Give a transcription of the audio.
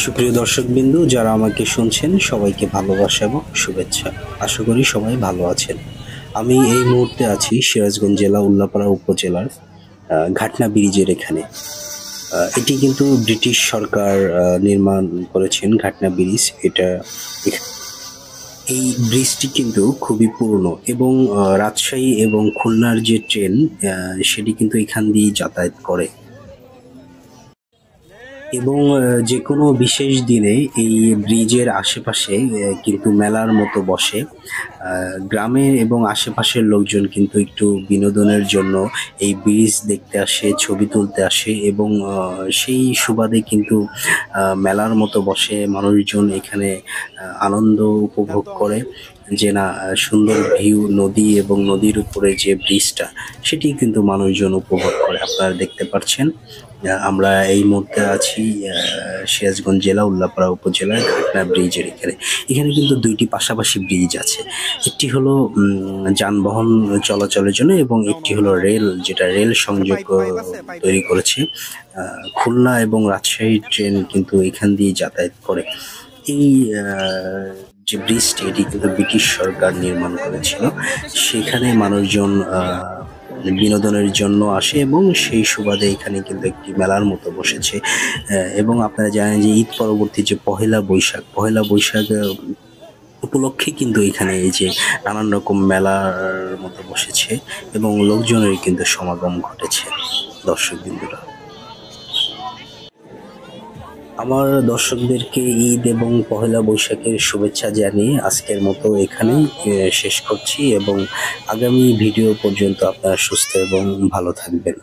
সুপ্রিয় দর্শকবিন্দু যারা আমাকে শুনছেন সবাইকে ভালোবাসা এবং শুভেচ্ছা। আশা করি সবাই ভালো আছেন। আমি এই মুহূর্তে আছি সিরাজগঞ্জ জেলা উল্লাপাড়া উপজেলার ঘাটনা ব্রিজের এখানে। এটি কিন্তু ব্রিটিশ সরকার নির্মাণ করেছেন ঘাটনা ব্রিজ। এই ব্রিজটি কিন্তু খুবই পুরনো এবং রাজশাহী এবং খুলনার যে ট্রেন সেটি কিন্তু এখান দিয়েই যাতায়াত করে। এবং যেকোনো বিশেষ দিনে এই ব্রিজের আশেপাশে কিন্তু মেলার মতো বসে। গ্রামে এবং আশেপাশের লোকজন কিন্তু একটু বিনোদনের জন্য এই ব্রিজ দেখতে আসে, ছবি তুলতে আসে এবং সেই সুবাদে কিন্তু মেলার মতো বসে। মানুষজন এখানে আনন্দ উপভোগ করে যে না, সুন্দর ভিউ, নদী এবং নদীর উপরে যে ব্রিজটা সেটি কিন্তু মানুষজন উপভোগ করে। আপনারা দেখতে পাচ্ছেন আমরা এই মুহূর্তে আছি সিরাজগঞ্জ জেলা উল্লাপাড়া উপজেলার ঘাটনা ব্রিজের এখানে। এখানে কিন্তু দুইটি পাশাপাশি ব্রিজ আছে। একটি হলো যানবাহন চলাচলের জন্য এবং একটি হলো রেল, যেটা রেল সংযোগ তৈরি করেছে। খুলনা এবং রাজশাহী ট্রেন কিন্তু এখান দিয়ে যাতায়াত করে। এই যে ব্রিজটি, এটি কিন্তু ব্রিটিশ সরকার নির্মাণ করেছিল। সেখানে মানুষজন বিনোদনের জন্য আসে এবং সেই সুবাদে এখানে কিন্তু একটি মেলার মতো বসেছে। এবং আপনারা জানেন যে ঈদ পরবর্তী যে পহেলা বৈশাখ উপলক্ষে কিন্তু এখানে এই যে নানান রকম মেলার মতো বসেছে এবং লোকজনের কিন্তু সমাগম ঘটেছে। দর্শকবৃন্দরা, আমার দর্শকদেরকে ঈদ এবং পহেলা বৈশাখের শুভেচ্ছা জানিয়ে আজকের মতো এখানেই শেষ করছি এবং আগামী ভিডিও পর্যন্ত আপনারা সুস্থ এবং ভালো থাকবেন।